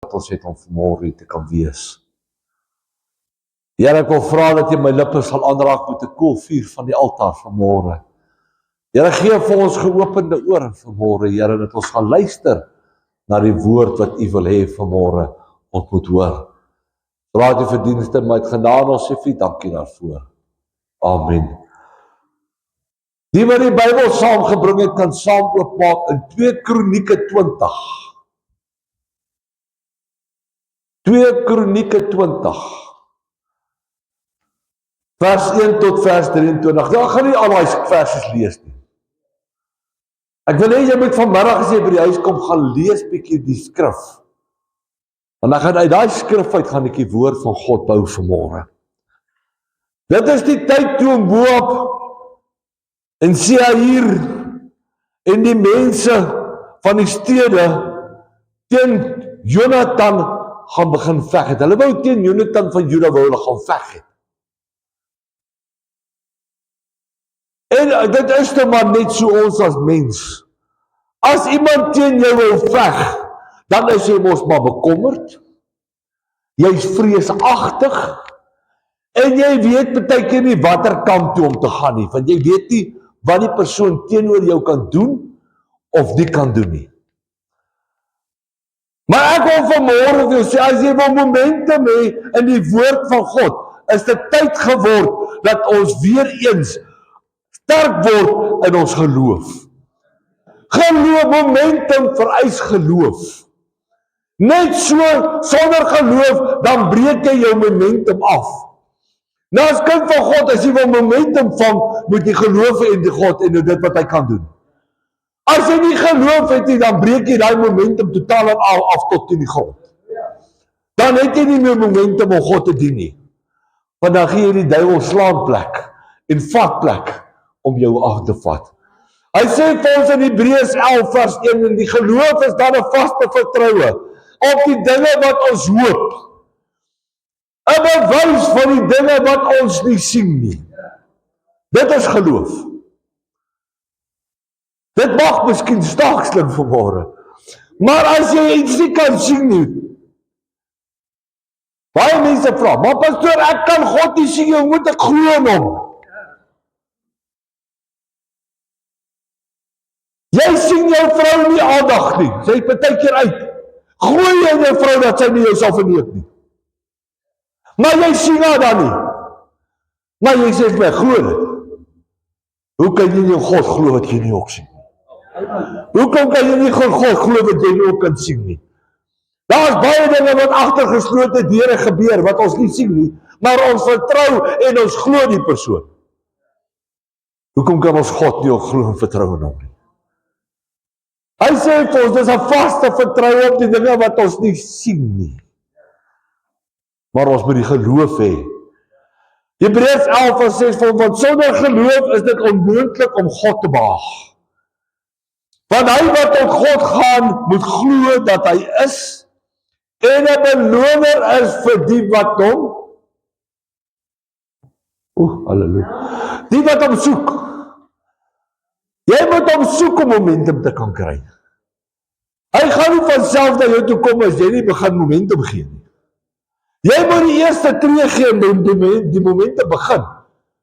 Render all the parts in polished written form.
wat ons het om vanmôre hier te kan wees. Here, ek wil vra dat jy my lippe sal aanraak met 'n koelvuur van die altaar vanmôre. Here, gee vir ons geopende ore vanmôre, Here, dat ons gaan luister na die woord wat U wil hê vanmôre ons moet hoor. Vra die verdienste met genade, ons sê vir dankie daarvoor. Amen. Die wat die Bybel saamgebring het, kan saam oopmaak in 2 Kronieke 20. 2 Kronieke 20. Vers 1 tot vers 23. Ja, ek gaan nie al die verse lees nie. Ek wil hê jy moet vanmiddag as jy by die huis kom, gaan lees bietjie die skrif. Want dan gaan uit daai skrif uit gaan ek die woord van God bou vanmôre. Dit is die tyd toe Moab en Seir en die mense van die stede teen Jonatan gaan begin veg het. Hulle wou teen Jonatan van Juda wou hulle gaan veg het. En dit is nou maar net so ons as mens. As iemand teen jou wil veg, dan is jy mos maar bekommerd. Jy's vreesagtig. En jy weet baie keer nie watter kant toe om te gaan nie, want jy weet nie wat die persoon teenoor jou kan doen of nie kan doen nie. Maar ek wil vanmôre vir jou sê, as jy wil momentum hê in die woord van God, is dit tyd geword dat ons weer eens sterk word in ons geloof. Geloof, momentum vereis geloof. Net so, sonder geloof, dan breek jy jou momentum af. Nou as kind van God, as jy wil momentum vang, moet jy geloof in die God en dit wat hy kan doen. As jy nie geloof het nie, dan breek jy daai momentum totaal en al af tot in die grond. Dan het jy nie meer momentum om God te dien nie. Want dan gee jy die duiwel slaanplek en vatplek om jou af te vat. Hy sê vir ons in Hebreërs 11 vers 1, en die geloof is dan 'n vaste vertroue op die dinge wat ons hoop. 'n bewys van die dinge wat ons nie sien nie. Dit is geloof. Dit mag miskien staaks klink vanmôre, maar as jy iets nie kan sien nie, baie mense vra, maar pastoor, ek kan God nie sien, hoe moet ek glo in hom? Jy sien jou vrou nie aandag nie, sy is baie keer uit. Gooi jy in jou vrou dat sy nie jou sal verneek nie. Maar jy sien haar dan nie. Maar jy sê vir my, glo dit. Hoe kan jy nie God glo wat jy nie ook sien nie? Hoekom kan jy nie God glo wat jy nie ook kan sien nie? Daar is baie dinge wat agter geslote deure gebeur, wat ons nie sien nie, maar ons vertrou en ons glo die persoon. Hoekom kan ons God nie ook glo en vertrou in hom nie? Hy sê vir ons, dis 'n vaste vertroue op die dinge wat ons nie sien nie. Maar ons moet die geloof hê. Hebreërs 11 vers 6, want sonder geloof is dit onmoontlik om God te behaag. Want hy wat tot God gaan, moet glo dat hy is, en 'n beloner is vir die wat hom, halleluja, die wat hom soek. Jy moet hom soek om momentum te kan kry. Hy gaan nie van self na jou toe kom as jy nie begin momentum gee nie. Jy moet die eerste tree gee om die momentum begin,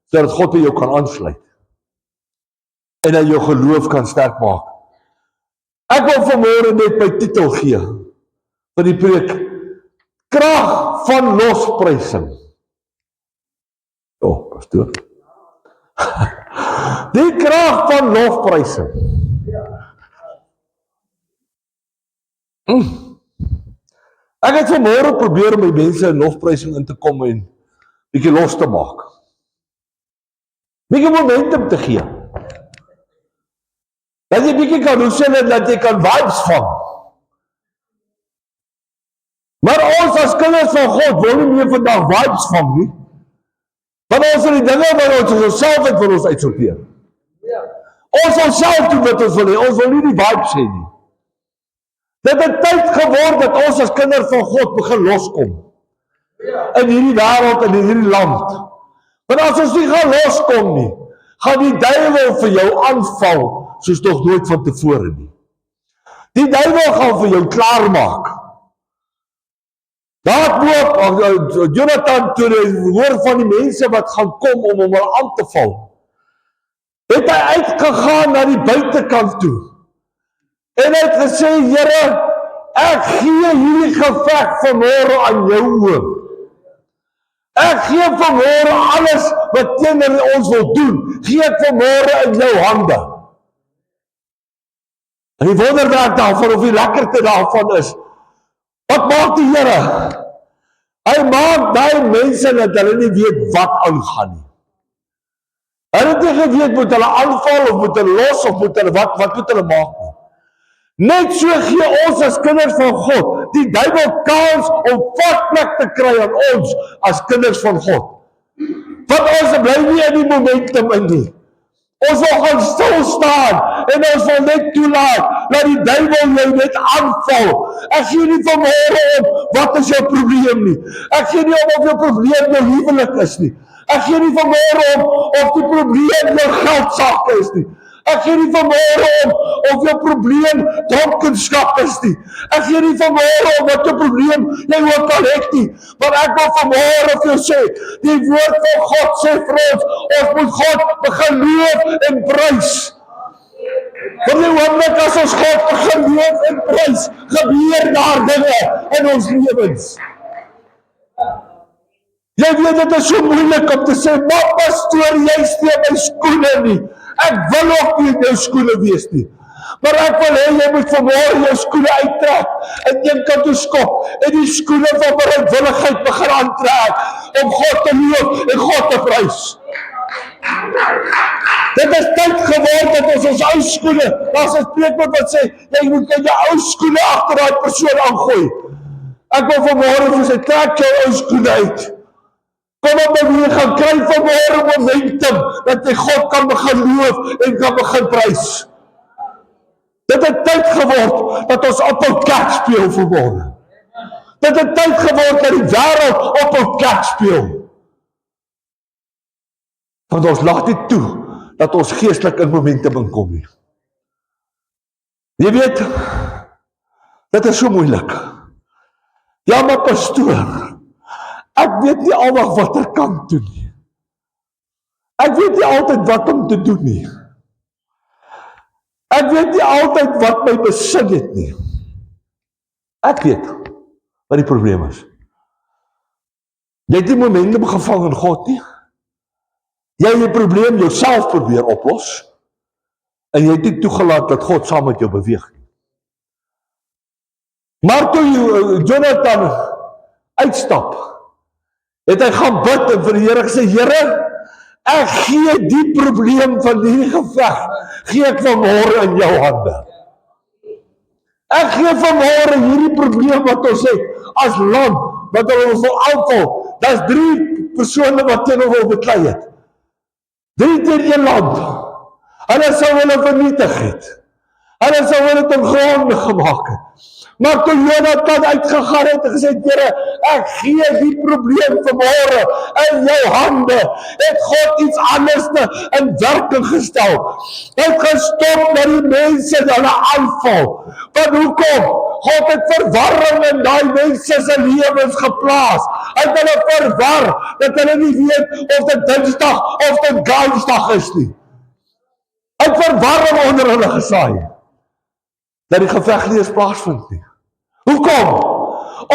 sodat God by jou kan aansluit. En hy jou geloof kan sterk maak. Ek wil vanmôre net my titel gee, vir die preek, krag van losprysing. Pastoor. Die krag van lofprysing. Ek het vanmôre probeer om my mense in lofprysing in te kom en bietjie los te maak. Bietjie momentum te gee. Dat jy bietjie kan doen sê dat jy kan vibes vang. Maar ons as kinders van God wil nie meer vandag vibes vang nie. Want ons het die dinge wat ons self het vir ons uitsorteer. Ons wil self doen wat ons wil hê, ons wil nie die vibes hê nie. Dit het tyd geword dat ons as kinders van God begin loskom. In hierdie wêreld, in hierdie land. Want as ons nie gaan loskom nie, gaan die duiwel vir jou aanval, soos nog nooit van tevore nie. Die duiwel gaan vir jou klaarmaak. Daar boop, Jonathan, toe hy hoor van die mense wat gaan kom om hom aan te val, het hy uitgegaan na die buitekant toe. En hy het gesê, Here, ek gee hierdie geveg vanmôre aan jou oor. Ek gee vanmôre alles wat teenoor ons wil doen, gee ek vanmôre in jou hande. En die wonderwerk daarvan, of die lekkerte daarvan is, wat maak die Here? Hy maak die mense dat hulle nie weet wat aangaan nie. Hulle het nie geweet, moet hulle aanval, of moet hulle los, of moet hulle wat moet hulle maak nie. Net so gee ons as kinders van God, die duiwel kans om vatplek te kry aan ons as kinders van God. Want ons bly nie in die momentum in nie. Ons wil gaan stil staan en ons wil net toelaat dat die duiwel jou net aanval. Ek gee nie vanmôre om wat is jou probleem nie. Ek gee nie om of jou probleem jou huwelik is nie. Ek gee nie vanmôre om of die probleem jou geldsaak is nie. Ek gee nie vanmôre om of jou probleem dronkenskap is nie. Ek gee nie vanmôre om wat jou probleem jy ook al het nie. Maar ek wil vanmôre vir jou sê, die woord van God sê vir ons moet God begin loof en prys. Want die oomblik as ons God begin loof en prys, gebeur daar dinge in ons lewens. Jy weet, dit is so moeilik om te sê, maar pastoor, jy steek my skoene nie. Ek wil ook nie in jou skoene wees nie. Maar ek wil hê, jy moet vanmôre jou skoene uittrek en een kant toe skop en die skoene van bereidwilligheid begin aantrek om God te loof en God te prys. Dit is tyd geword dat ons ou skoene, daar's 'n spreekwoord wat sê, jy moet jou ou skoene agter daai persoon aangooi. Ek wil vanmôre vir sy trek jou ou skoene uit. Kom op en jy gaan kry vanmôre momentum, dat jy God kan begin loof en kan begin prys. Dit het tyd geword, dat ons op 'n kerk speel vanmôre. Dit het tyd geword, dat die wêreld op 'n kerk speel. Want ons laat nie toe, dat ons geestelik in momentum inkom nie. Jy weet, dit is so moeilik. Ja, maar pastoor, ek weet nie almal wat er kan doen nie. Ek weet nie altyd wat om te doen nie. Ek weet nie altyd wat my besin het nie. Ek weet wat die probleem is. Jy het die momentum gevang in God nie. Jy het die probleem jouself probeer oplos, en jy het nie toegelaat dat God saam met jou beweeg nie. Maar toe Jonathan uitstap, het hy gaan bid en vir die Here gesê, Here, ek gee die probleem van hierdie geveg, gee ek vanmôre in jou hande. Ek gee vanmôre hierdie probleem wat ons het, as land, wat ons wil aanval, dat is 3 persone wat teen ons wil beklei het. 3 teen 1 land. Hulle sou hulle vernietig het. Hulle sou hulle ten gronde gemaak het. Maar toe Jonathan uitgegaan het en gesê, Here, ek gee die probleem vanmôre in jou hande, het God iets anders in werking gestel. Hy het gestop dat die mense hulle aanval. Want hoekom? God het verwarring in daai mense se lewens geplaas. Hy het hulle verwar, dat hulle nie weet of dit Dinsdag of dit Dinsdag is nie. Hy het verwarring onder hulle gesaai, dat die geveg nie eens plaasvind nie. Hoekom?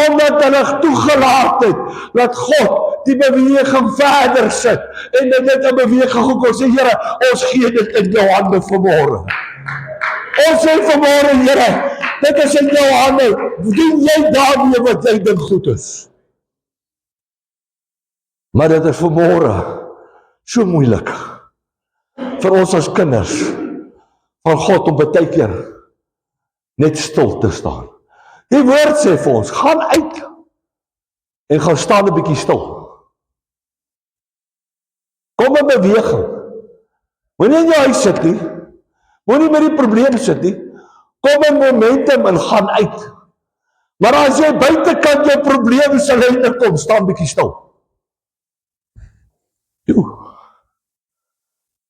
Omdat hulle toegelaat het, dat God die beweging verder sit, en dit in beweging gekom, sê, Here, ons gee dit in jou hande vanmôre. Ons sê vanmôre, Here, dit is in jou hande, doen jy daarmee wat jy dink goed is. Maar dit is vanmôre so moeilik, vir ons as kinders van God om baie keer net stil te staan. Die woord sê vir ons, gaan uit en gaan staan 'n bietjie stil. Kom in beweging. Moenie in jou huis sit nie. Moenie met die probleem sit nie. Kom in momentum en gaan uit. Maar as jy buitekant jou probleem sal hê kom, staan bietjie stil.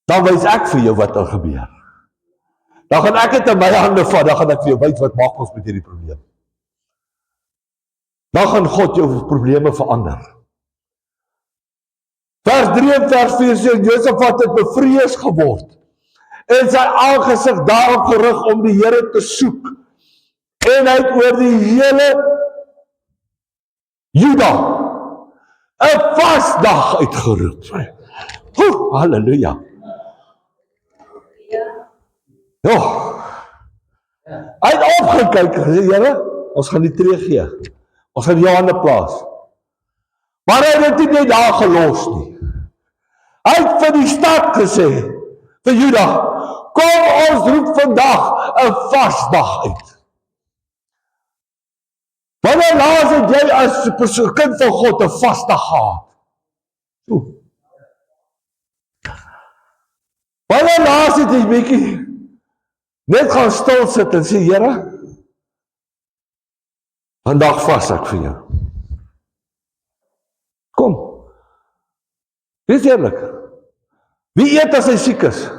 Dan wys ek vir jou wat gebeur. Dan gaan ek dit in my hande vat, dan gaan ek vir jou wys wat maak ons met hierdie probleem. dan gaan God jou probleme verander. Vers 3 en vers 4 sê, Josafat het bevrees geword, en sy aangesig daarop gerig om die Here te soek, en hy het oor die hele Juda 'n vasdag uitgeroep. Halleluja. Ja. Hy het opgekyk en gesê, Here, ons gaan die tree gee. Ons gaan jou hande plaas. Maar hy het dit nie daar gelos nie. Hy het vir die stad gesê, vir Juda, kom ons roep vandag 'n vasdag uit. Wanneer laas het jy as kind van God 'n vasdag gehad? So. Wanneer laas het jy bietjie net gaan stil sit en sê, Here, vandag vas ek vir jou. Kom. Wees eerlik. Wie eet as hy siek is?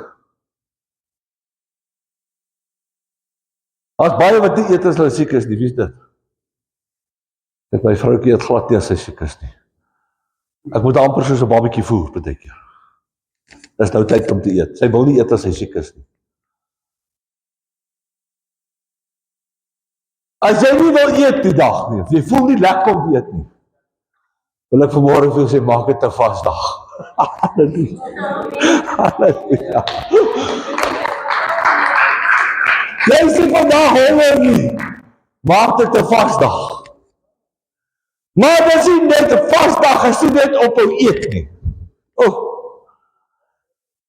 As baie wat nie eet as hulle siek is nie, wie is dit? Ek my vroukie eet glad nie as sy siek is nie. Ek moet amper soos 'n babatjie voer, baie keer. Dis nou tyd om te eet. Sy wil nie eet as sy siek is nie. As jy nie wil eet die dag nie, of jy voel nie lekker om te eet nie, wil ek vanmôre vir jou sê, maak dit 'n vasdag. Halleluja. Halleluja. Jy sê vandag honger nie, maak dit 'n vasdag. Maar dis nie net 'n vasdag as jy net ophou eet nie. Oh.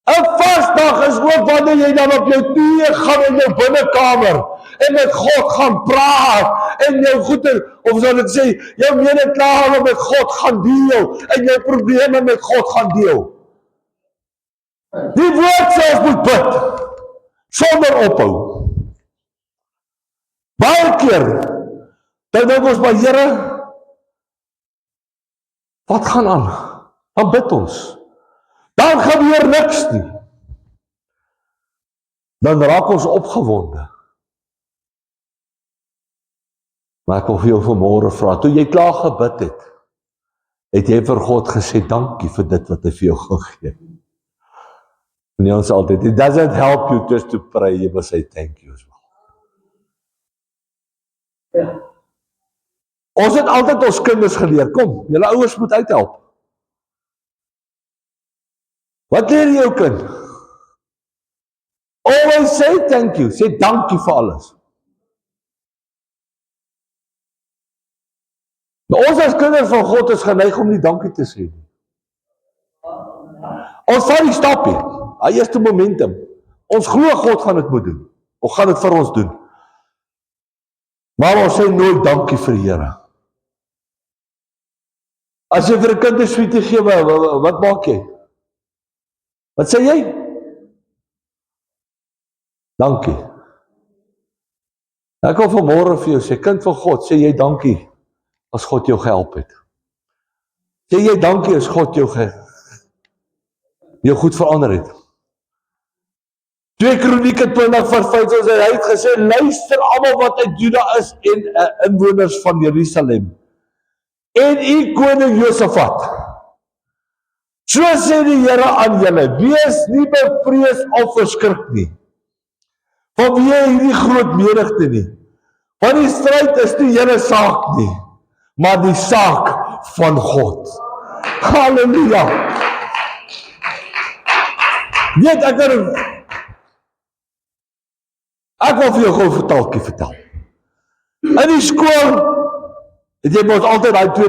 'n Vasdag is ook wanneer jy dan op jou knieë gaan in jou binnekamer en met God gaan praat en jou goeie, of sal ek sê, jou medeklare met God gaan deel en jou probleme met God gaan deel. Die woord sê ons moet bid sonder ophou. Baie keer dan dink ons, maar Here, wat gaan aan? Dan bid ons. Dan gebeur niks nie. Dan raak ons opgewonde. Maar ek wil vir jou vanmôre vra, toe jy klaar gebid het jy vir God gesê, dankie vir dit wat hy vir jou gegee het. En ons altyd, it doesn't help you just to pray, you must say thank you as well. Ja. Ons het altyd ons kinders geleer, kom, julle ouers moet uithelp. Wat leer jy jou kind? Always say thank you, sê dankie vir alles. Maar ons as kinders van God is geneig om nie dankie te sê nie. Ons vat die stap hier, hy eerste momentum. Ons glo God gaan dit moet doen, of gaan dit vir ons doen. Maar ons sê nooit dankie vir die Here. As jy vir 'n kind 'n sweetie gee, wat maak jy? Wat sê jy? Dankie. Ek wil vanmôre vir jou sê, kind van God, sê jy dankie as God jou gehelp het. Sê jy dankie as God jou goed verander het. 2 Kronieke 20:5, soos hy het gesê, luister almal wat uit Juda is en inwoners van Jerusalem. En u koning Josafat. So sê die Here aan julle, wees nie bevrees of verskrik nie. Vanweë hierdie groot menigte nie. Want die stryd is nie julle saak nie, maar die saak van God. Halleluja. Weet ek wil vir jou gou vertaaltjie vertel. In die skool het jy mos altyd daai 2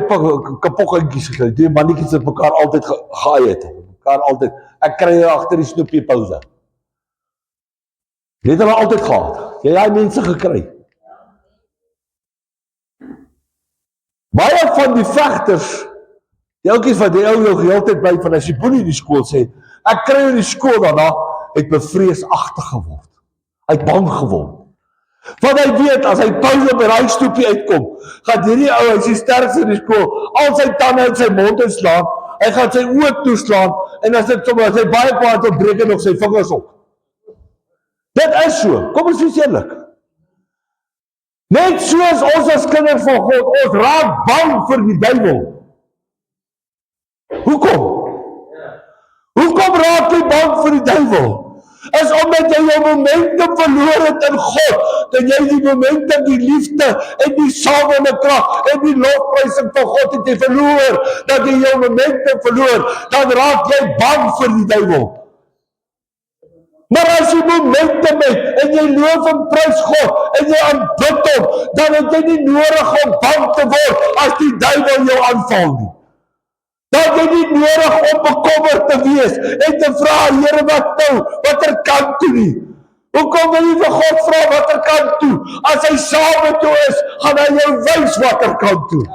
kapokkentjies gekry, 2 mannetjies wat mekaar altyd gehaai het. Mekaar altyd, ek kry jou agter die snoepie pouse. Jy het hulle altyd gehad. Jy het daai mense gekry. Baie van die vegters, die ouetjies wat die ou jou geheeltyd by van as die boelie in die skool sê, ek kry in die skool daarna, het bevreesagtig geword. Hy het bang geword. Want hy weet, as hy pouse by daai stoepie uitkom, gaan hierdie ou, hy is die sterkste in die skool, al sy tande in sy mond inslaan, hy gaan sy oë toeslaan, en as dit sommer, as hy baie kwaad wil, breek hy nog sy vingers op. Dit is so, kom ons wees eerlik. Net soos ons as kinders van God, ons raak bang vir die duiwel. Hoekom? Hoekom raak jy bang vir die duiwel? Is omdat jy jou momentum verloor het in God, dat jy die momentum, die liefde en die samende krag en die lofprysing van God het jy verloor, dat jy jou momentum verloor, dan raak jy bang vir die duiwel. Maar as jy momentum het en jy loof en prys God en jy aanbid hom, dan het jy nie nodig om bang te word as die duiwel jou aanval nie. Dan het jy nie nodig om bekommerd te wees en te vra, Here, wat nou, watter kant toe nie. Hoekom wil jy vir God vra watter kant toe? As hy saam met jou is, gaan hy jou wys watter kant toe.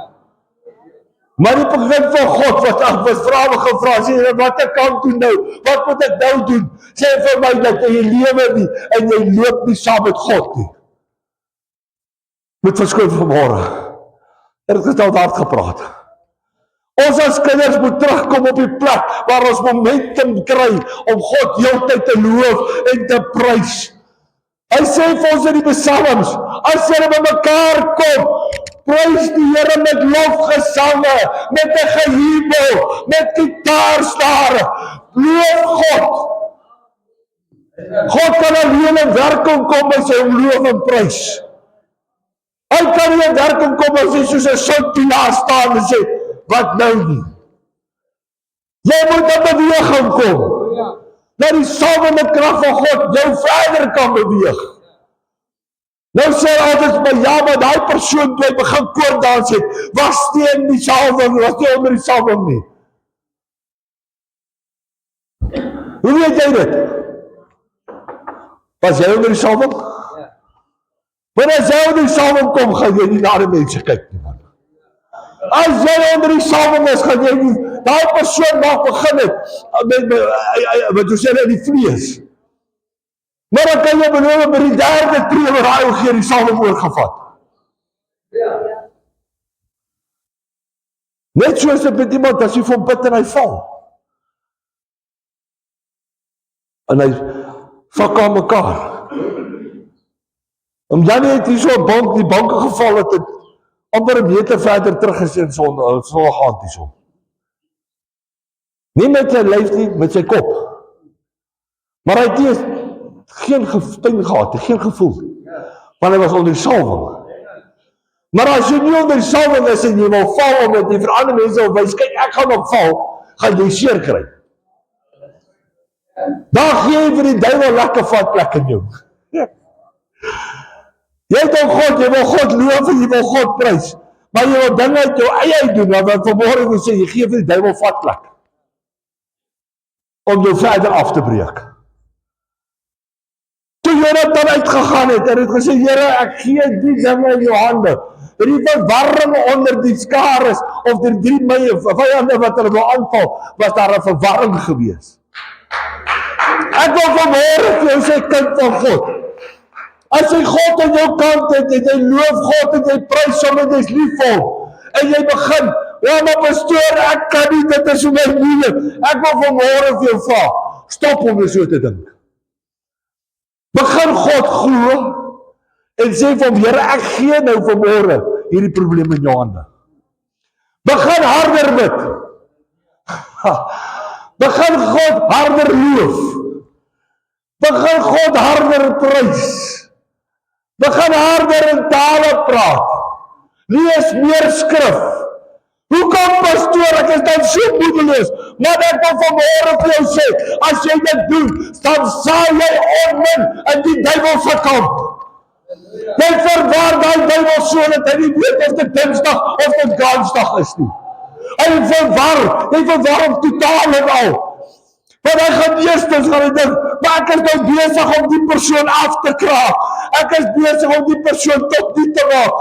Maar die begin van God wat vrae gevra, sê jy, watter kant toe nou? Wat moet ek nou doen? Sê vir my dat jy lewe nie en jy loop nie saam met God nie. Moet verskoon vanmôre. Het gestel hard gepraat. Ons as kinders moet terugkom op die plek waar ons momentum kry om God heeltyd te loof en te prys. Hy sê vir ons in die psalms, as julle by mekaar kom, prys die Here met lofgesange, met 'n gejubel, met gitaarsnare, loof God. God kan alleen in werking kom as hy hom loof en prys. Hy kan nie in werking kom as hy soos 'n soutpilaar staan en sê, wat nou nie? Jy moet in beweging kom. Dat die samende krag van God jou verder kan beweeg. Nou sê altyd my, ja, maar die persoon toe hy begin koordans het, was nie in die salwing, was nie onder die salwing nie. Hoe weet jy dit? Was jy onder die salwing? Maar as jy onder die salwing kom, gaan jy nie na die mense kyk nie. As jy onder die salwing is, gaan jy nie, die persoon mag begin het, wat jy sê in die vlees. Maar dan kan jy beloof by die derde tree waar hy gee die salwing oorgevat. Net soos dit met iemand, as jy van bid en hy val. En hy vak aan mekaar. Om Janie het hier so die banke geval het, amper 'n meter verder terug is in son gaan die son. Nie met sy lyf nie, met sy kop. Maar hy het geen pyn gehad, geen gevoel. Want hy was onder die salwing. Maar as jy nie onder die salwing is en jy wil val omdat jy vir ander mense wil wys, kyk ek gaan nog val, gaan jy seer kry. Dan gee jy vir die duiwel lekker vat plek in jou. Jy het ook God, jy wil God loof en jy wil God prys. Maar jy wil dinge uit jou eie doen, want vanmôre wil sê, jy gee vir die duiwel vatplek. Om jou verder af te breek. Toe Jonathan uitgegaan het, en het gesê, Here, ek gee die dinge in jou hande. Die verwarring onder die skares, of die 3 vyande wat hulle wil aanval, was daar 'n verwarring gewees. Ek wil vanmôre vir jou sê, kind van God, as jy God aan jou kant het, en jy loof God, en jy prys hom, en jy is lief vir hom, en jy begin, ja maar pastoor, ek kan nie, dit is so my moeilik, ek wil vanmôre vir jou vra, stop om so te dink. Begin God glo, en sê vir hom, Here, ek gee nou vanmôre hierdie probleem in jou hande. Begin harder bid. Begin God harder loof. Begin God harder prys. Begin harder in tale praat. Lees meer skrif. Hoekom pastoor, ek is dan so moedeloos, maar ek wil vanmôre vir jou sê, as jy dit doen, dan saai jy onmin in die duiwel se kamp. Jy verwar die duiwel so dat hy nie weet of dit Dinsdag of dit Gansdag is nie. Hy verwar hom totaal en al. Want hy gaan eerstens gaan hy dink, maar ek is nou besig om die persoon af te kraak. Ek is besig om die persoon tot nie te maak.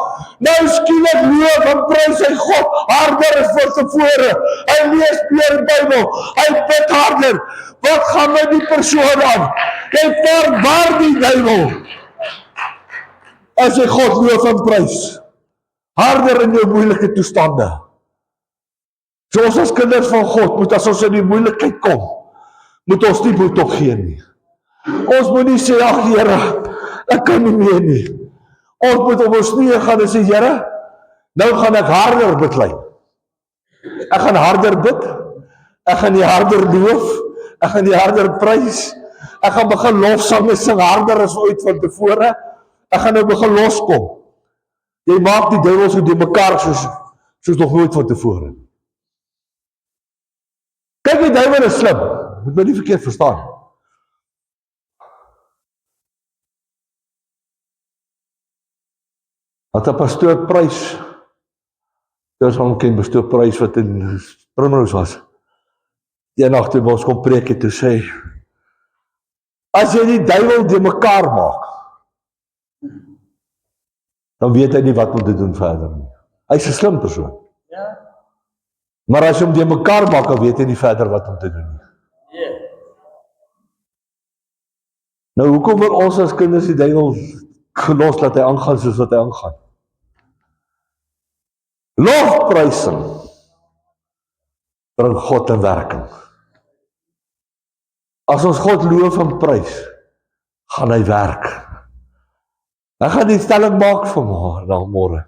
Nou skielik loof en prys hy God harder as voor tevore. Hy lees meer die Bybel. Hy bid harder. Wat gaan met die persoon aan? Jy verwar die duiwel. As jy God loof en prys. Harder in jou moeilike toestande. So ons as kinders van God moet as ons in die moeilikheid kom, moet ons nie moed opgee nie. Ons moet nie sê, ag Here, ek kan nie meer nie. Ons moet op ons knieë gaan en sê, Here, nou gaan ek harder beklei. Ek gaan harder bid, ek gaan die harder loof, ek gaan die harder prys, ek gaan begin lofsange sing harder as ooit van tevore, ek gaan nou begin loskom. Jy maak die duiwel so die mekaar soos nog nooit van tevore. Kyk, die duiwel is slim, moet my nie verkeerd verstaan. Wat 'n pastoor Prys, ons gaan ken pastoor Prys wat in Primrose was, die nag toe ons kom preek het, toe sê, as jy die duiwel die mekaar maak, dan weet hy nie wat moet doen verder nie. Hy's 'n slim persoon. Ja. Maar as jy hom die mekaar maak, dan weet hy nie verder wat om te doen nie. Ja. Nou, hoekom wil ons as kinders die duiwel gelos dat hy aangaan soos wat hy aangaan? Lofprysing bring God in werking. As ons God loof en prys, gaan hy werk. Ek gaan die stelling maak vir môre.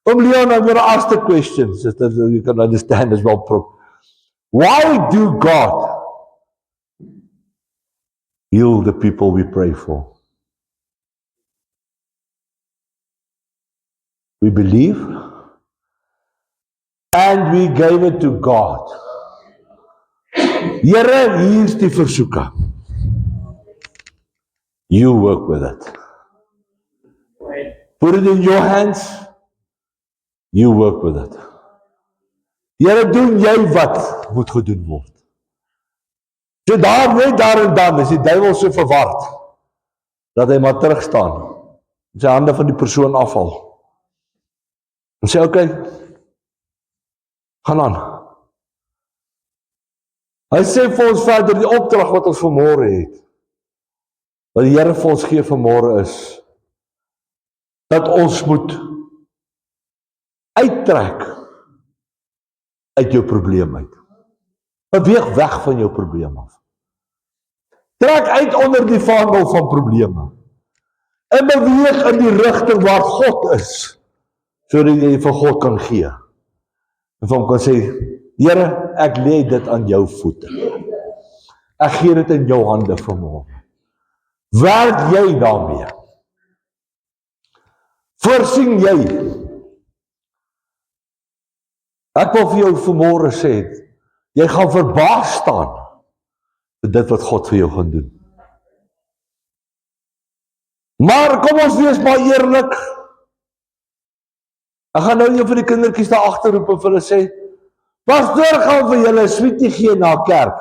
Leon, I'm going to ask the question, so that you can understand as well. Why do God heal the people we pray for? We believe, and we gave it to God. Here, hier is die versoeke. You work with it. Put it in your hands. You work with it. Here, doen jy wat moet gedoen word. So net daar en dan is die duiwel so verward, dat hy maar terugstaan, en sy hande van die persoon afval. En sê, okay, gaan aan. Hy sê vir ons verder, die opdrag wat ons vanmôre het, wat die Here vir ons gee vanmôre is, dat ons moet uittrek uit jou probleem uit. Beweeg weg van jou probleem af. Trek uit onder die vaandel van probleme. En beweeg in die rigting waar God is, sodat jy vir God kan gee. En vir hom kan sê, Here, ek lê dit aan jou voete. Ek gee dit in jou hande vanmôre. Werk jy daarmee? Voorsien jy? Ek wil vir jou vanmôre sê, jy gaan verbaas staan met dit wat God vir jou gaan doen. Maar kom ons wees maar eerlik. Ek gaan nou een van die kindertjies daar agter roep en vir hulle sê, pastoor gaan vir julle 'n sweetie gee na kerk.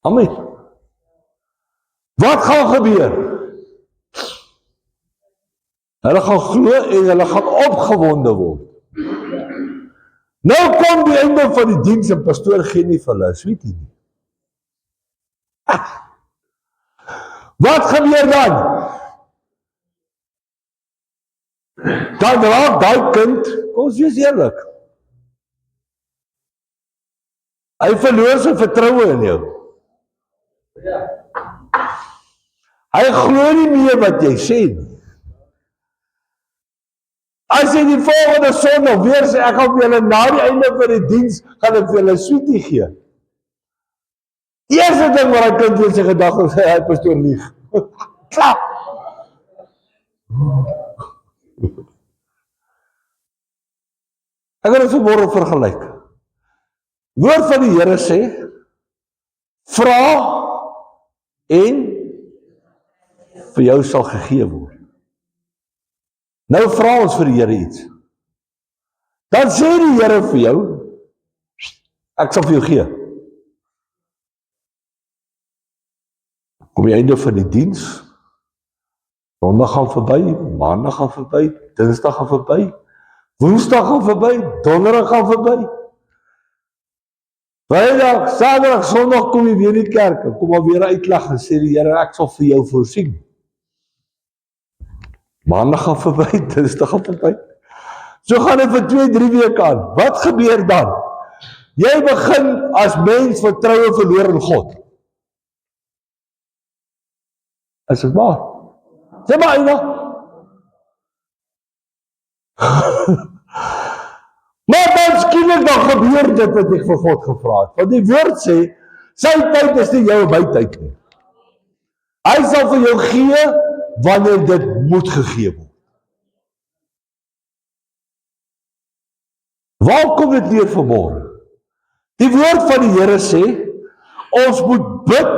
Amen. Wat gaan gebeur? Hulle gaan glo en hulle gaan opgewonde word. Nou kom die einde van die diens en pastoor gee nie vir hulle 'n sweetie nie. Wat gebeur dan? Dan raak daai kind, kom ons wees eerlik, hy verloor sy vertroue in jou. Hy glo nie meer wat jy sê nie. As jy die volgende Sondag weer sê, ek gaan vir julle na die einde van die diens, gaan ek vir julle 'n sweetie gee. Die eerste ding wat hy kind in sy gedagte sê, hy pastoor lieg. Klap! Ek gaan dit vanmôre vergelyk. Woord van die Here sê, vra en vir jou sal gegee word. Nou vra ons vir die Here iets. Dan sê die Here vir jou, ek sal vir jou gee. Kom die einde van die diens, Sondag gaan verby, Maandag gaan verby, Dinsdag gaan verby, Woensdag gaan verby, Donderdag gaan verby. Vrydag, Saterdag, Sondag kom jy weer in die kerk, en kom maar weer uitlag en sê die Here, ek sal vir jou voorsien. Maandag gaan verby, Dinsdag gaan verby. So gaan dit vir 2-3 weke aan. Wat gebeur dan? Jy begin as mens vertroue verloor in God. Is dit waar? Sê maar Eina. Maar dan skielik dan gebeur dit wat ek vir God gevra het. Want die woord sê, sy tyd is nie jou my tyd nie. Hy sal vir jou gee, wanneer dit moet gegee word. Waar kom dit neer vanmôre? Die woord van die Here sê, ons moet bid,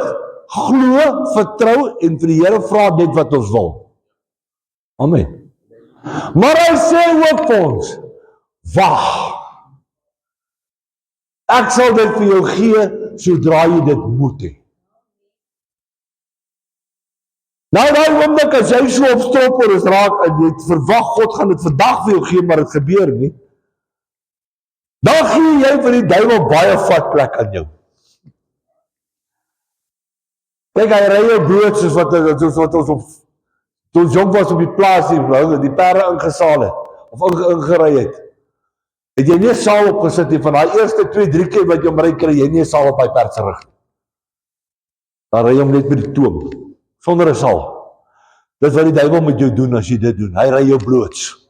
glo, vertrou en vir die Here vra net wat ons wil. Amen. Maar hy sê ook vir ons, wag. Ek sal dit vir jou gee, sodra jy dit moet hê. Nou daai oomblik as jy so op stropper is raak en jy verwag God gaan dit vandag vir jou gee, maar dit gebeur nie. Dan gee jy vir die duiwel baie vat plek aan jou. Kyk, hy ry jou brood soos wat ons op toe ons jong was op die plaas die perde ingesaal het of ingery het. Het jy nie 'n saal opgesit nie, van daai eerste 2-3 keer wat jy ry kry jy nie 'n saal op daai perd se rug. Dan ry hom net met die toom, sonder 'n saal. Dis wat die duiwel met jou doen as jy dit doen. Hy ry jou bloots.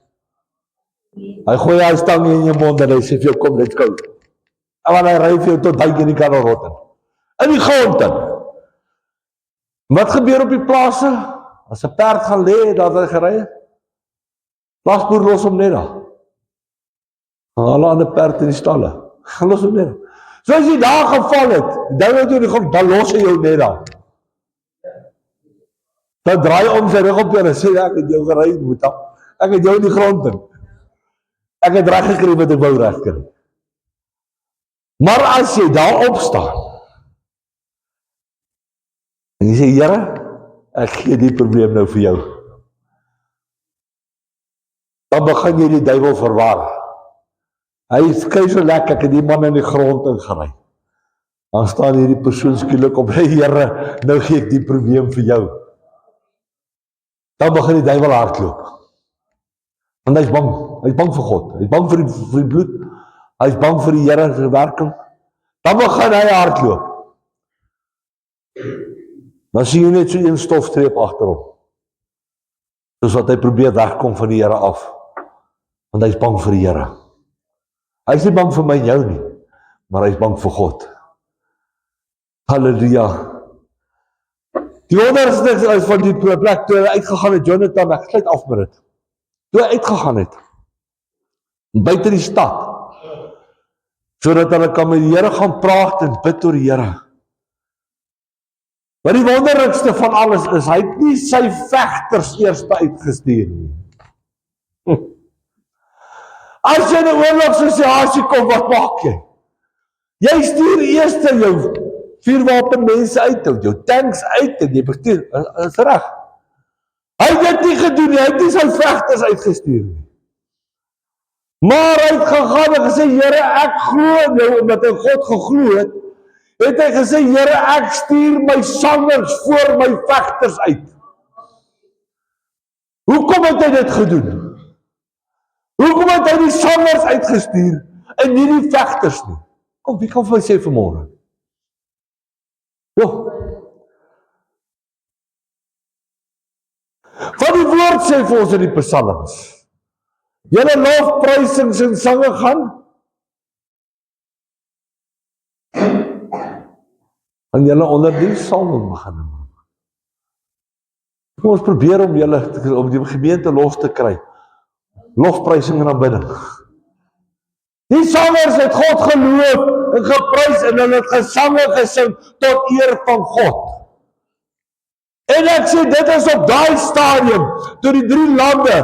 Hy gooi hy stang in jou mond en hy sê vir jou kom let's go. En dan hy ry vir jou tot hy in die karrot in die grond in. Wat gebeur op die plase? As 'n perd gaan lê, daar word gery. Plaasboer los hom net daar. Hulle ander perd in die stalle. Gaan los hom net daar. So as jy daar geval het, dan toe die grond, dan los hy jou net daar. Dan draai om sy rug op jou en sê ek het jou gery, Boeta. Ek het jou in die grond in. Ek het reg gekry wat ek wou reg kry. Maar as jy daar opstaan en jy sê, Here, ek gee die probleem nou vir jou. Dan begin jy die duiwel verwar. Hy skei so lekker, ek het die man in die grond ingery. Dan staan hierdie persoon skielik op, Here, nou gee ek die probleem vir jou. Dan begin die duiwel hardloop. Want hy is bang vir God, hy is bang vir die bloed, hy is bang vir die Here se werking. Dan begin hy hardloop. Dan sien jy net so een stofstreep agter hom. Soos wat hy probeer wegkom van die Here af. Want hy is bang vir die Here. Hy is nie bang vir my en jou nie, maar hy is bang vir God. Halleluja. Die wonderste is van die plek toe hy uitgegaan het, Jonathan, ek sluit af met dit. Toe hy uitgegaan het, buite die stad, sodat hulle kan met die Here gaan praat en bid oor die Here. Maar die wonderlikste van alles is, hy het nie sy vegters eers uitgestuur nie. As jy in 'n oorlogssituasie kom, wat maak jy? Jy stuur eers jou vuurwapenmense uit, jou tanks uit, en jy bestuur, is reg. Hy het dit nie gedoen nie, hy het nie sy vegters uitgestuur nie. Maar hy het gegaan en gesê, Here, ek glo in jou, omdat hy God geglo het hy gesê, Here, ek stuur my sangers voor my vegters uit. Hoekom het hy dit gedoen? Hoekom het hy die sangers uitgestuur en nie die vegters nie? Kom, wie kan vir my sê vanmôre? Wat die woord sê vir ons in die psalms. Julle lofprysings en sange gaan en julle onder die psalm begin. Kom ons probeer om die gemeente los te kry. Lofprysing en aanbidding. Die sangers het God geloof en geprys en hulle het gesange gesing tot eer van God. En ek sê, dit is op daai stadium, toe die 3 lande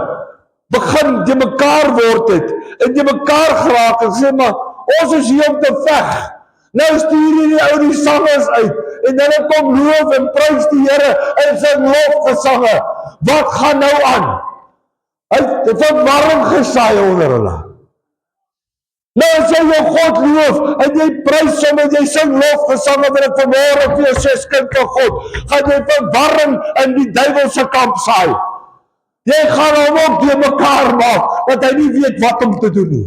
begin die mekaar word het, en die mekaar geraak, en sê, maar, ons is hier om te veg. Nou stuur jy die ou die sangers uit, en hulle kom loof en prys die Here, en sing lofgesange. Wat gaan nou aan? Hy het verwarring gesaai onder hulle. Nou as jy jou God loof, en jy prys hom, en jy sing lofgesange, en ek vanmôre vir jou sê, kind van God, gaan jy verwarring in die duiwelse kamp saai. Jy gaan hom ook die mekaar maak, want hy nie weet wat om te doen nie.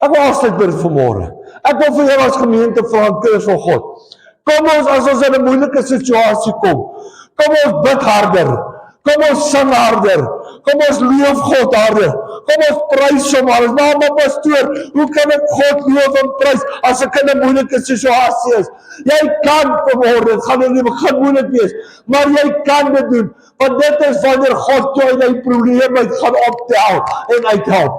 Ek wil afsluit met vanmôre. Ek wil vir jou as gemeente vra, kinders van God, kom ons, as ons in 'n moeilike situasie kom Kom ons bid harder. Kom ons sing harder. Kom ons loof God harder. Kom ons prys hom harder. Maar pastoor, hoe kan ek God loof en prys as ek in 'n moeilike situasie is? Jy kan vanmôre, dit gaan in die begin moeilik wees, maar jy kan dit doen. Want dit is wanneer God jou uit die probleem uit gaan optel en uithelp.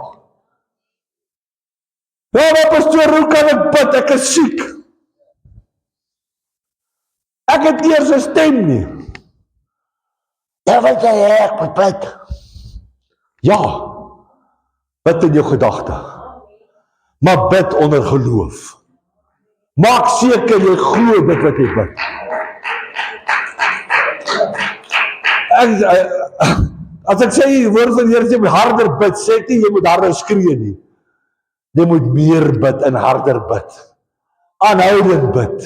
Ja, maar pastoor, hoe kan ek bid? Ek is siek. Ek het nie eers 'n stem nie. Ja, wat jy ek moet bid. Ja, bid in jou gedagte. Maar bid onder geloof. Maak seker jy glo dit wat jy bid. As ek sê die woord van die Here, jy moet harder bid, sê ek nie jy moet harder skree nie. Jy moet meer bid en harder bid. Aanhoudend bid.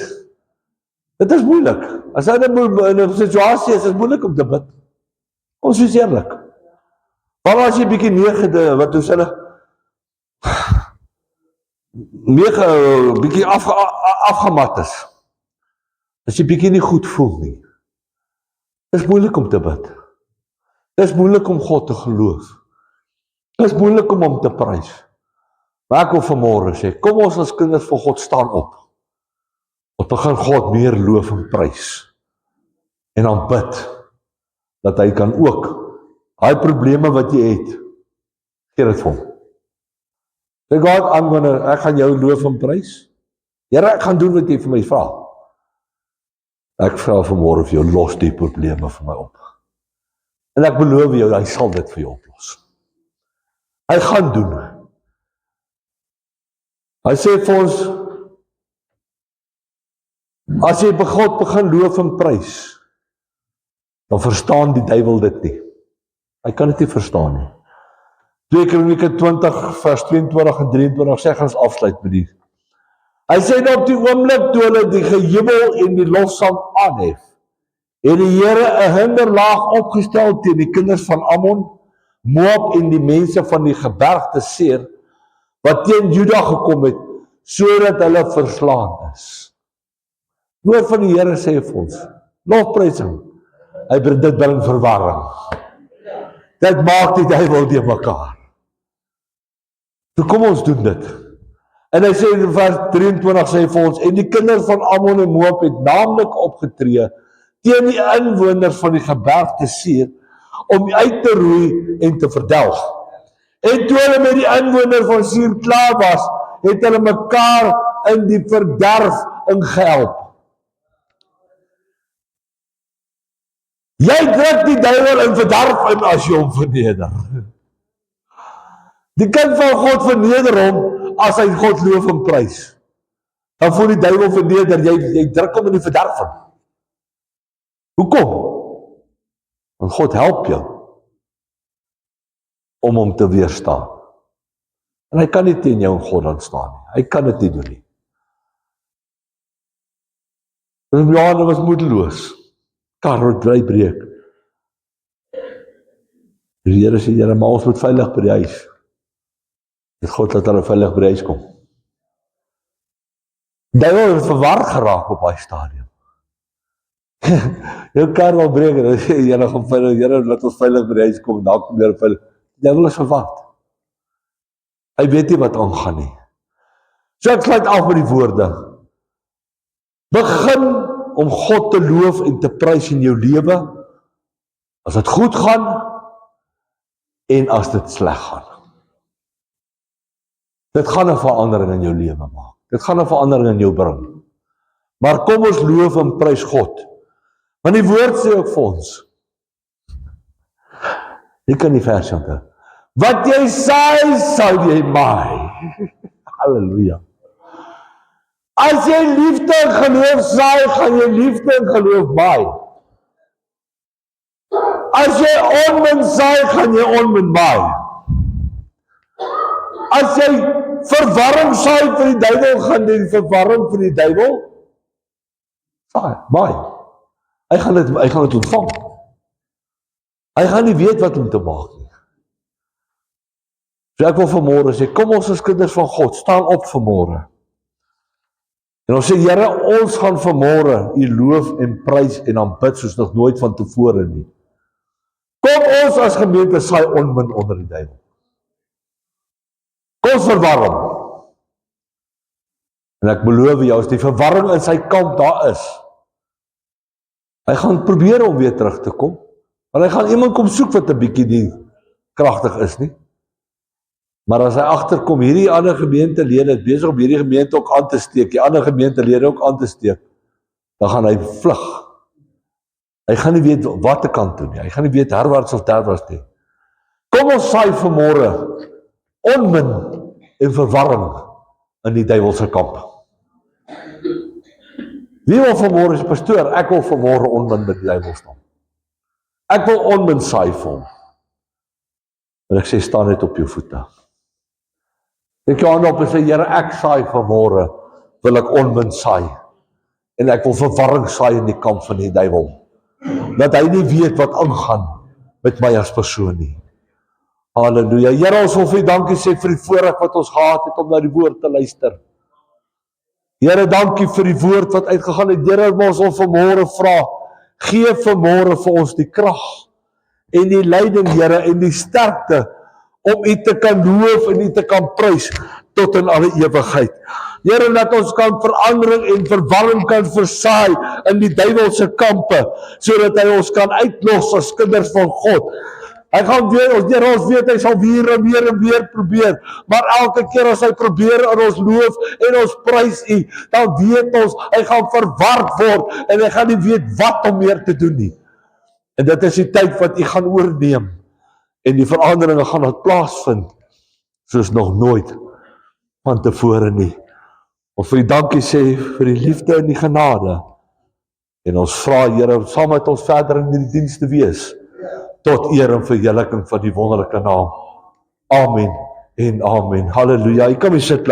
Dit is moeilik. As jy in 'n situasie is, is het moeilik om te bid. Ons is eerlik. Maar as jy bietjie wat ons hulle bietjie afgemat is. As jy bietjie nie goed voel nie. Dit is moeilik om te bid. Dit is moeilik om God te geloof. Dit is moeilik om hom te prys. Maar ek wil vanmôre sê, kom ons as kinders van God staan op. Ons begin God meer loof en prys. En dan bid, dat hy kan ook, daai probleme wat jy het, gee dit vir hom. Say God, ek gaan jou loof en prys. Here, ek gaan doen wat jy vir my vra. Ek vra vanmôre vir jou, los die probleme vir my op. En ek beloof jou, hy sal dit vir jou oplos. Hy gaan doen. Hy sê vir ons, as jy God begin loof en prys, dan verstaan die duiwel dit nie. Hy kan dit nie verstaan nie. 2 Kronieke 20 vers 22 en 23 sê ons afsluit met die. Hy sê nou op die oomblik toe hulle die gejubel en die lofsang aanhef, het die Here 'n hinderlaag opgestel teen die kinders van Ammon, Moab en die mense van die gebergte Seir, wat teen Juda gekom het, sodat hulle verslaan is. Woord van die Here sê vir ons, lofprysing, dit bring verwarring. Dit maak die duiwel die mekaar. So kom ons doen dit. En hy sê in vers 23 sê vir ons, en die kinders van Ammon en Moab het naamlik opgetree teen die inwoners van die gebergte Seir om uit te roei en te verdelg. En toe hulle met die inwoners van Seir klaar was, het hulle mekaar in die verderf ingehelp. Jy druk die duiwel in verderf in as jy hom verneder. Die kind van God verneder hom as hy God loof en prys. Dan voel die duiwel verneder, jy druk hom in die verderf in. Hoekom? Want God help jou om hom te weerstaan. En hy kan nie teen jou en God dan staan nie. Hy kan dit nie doen nie. En Johannes was moedeloos. Kar het breek. Die Here sê, Here, maar ons moet veilig by die huis. Dit God laat hulle veilig by die huis kom. Duiwel het verward geraak op daai stadium. Jou kar wil breek, en sê, Here, gaan veilig, Here, laat ons veilig by die huis kom, daar kom weer veilig. Duiwel is verward. Hy weet nie wat aangaan nie. So ek sluit af met die woorde. Begin om God te loof en te prys in jou lewe, as dit goed gaan, en as dit sleg gaan. Dit gaan 'n verandering in jou lewe maak. Dit gaan 'n verandering in jou bring. Maar kom ons loof en prys God. Want die woord sê ook vir ons. Jy kan die vers onthou. Wat jy saai, sal jy maai. Halleluja. As jy liefde en geloof saai, gaan jy liefde en geloof maai. As jy onmin saai, gaan jy onmin maai. As jy verwarring saai vir die duiwel, gaan jy verwarring vir die duiwel saai, maai. Hy gaan dit ontvang. Hy gaan nie weet wat om te maak nie. So ek wil vanmôre sê, kom ons as kinders van God, staan op vanmôre. En ons sê, Here, ons gaan vanmôre U loof en prys en aanbid soos nog nooit van tevore nie. Kom ons as gemeente saai onmin onder die duiwel. Kom ons verwar hom. En ek beloof jou, as die verwarring in sy kamp daar is, hy gaan probeer om weer terug te kom, want hy gaan iemand kom soek wat 'n bietjie nie kragtig is nie. Maar as hy agterkom, hierdie ander gemeentelede is besig om hierdie gemeente ook aan te steek, die ander gemeentelede ook aan te steek, dan gaan hy vlug. Hy gaan nie weet wat te kan doen nie, hy gaan nie weet herwaarts of derwaarts nie. Kom ons saai vanmôre onmin en verwarring in die duiwelse kamp. Wie wil vanmôre sê, pastoor, ek wil vanmôre onmin met die duiwel staan. Ek wil onmin saai vir hom. En ek sê, staan net op jou voete. Ek jou hande op en sê, Here, ek saai vanmôre, wil ek onmin saai. En ek wil verwarring saai in die kamp van die duiwel. Dat hy nie weet wat aangaan met my as persoon nie. Halleluja. Here, ons wil vir U dankie sê vir die voorreg wat ons gehad het om na die woord te luister. Here, dankie vir die woord wat uitgegaan het. Here, ons wil vanmôre vra, gee vanmôre vir ons die krag en die leiding, Here, en die sterkte om U te kan loof en U te kan prys tot in alle ewigheid. Here, dat ons kan verandering en verwarring kan versaai in die duiwelse kampe, sodat hy ons kan uitlos as kinders van God. Hy gaan weer, ons weet hy sal weer en weer probeer, maar elke keer as hy probeer in ons loof en ons prys U, dan weet ons, hy gaan verward word en hy gaan nie weet wat om meer te doen nie. En dit is die tyd wat U gaan oorneem en die veranderinge gaan wat plaasvind soos nog nooit van tevore nie. Ons vir U dankie sê vir die liefde en die genade en ons vra, Here, om saam met ons verder in die diens te wees tot eer en verheerliking van die wonderlike naam. Amen en amen. Halleluja. Jy kan my sit.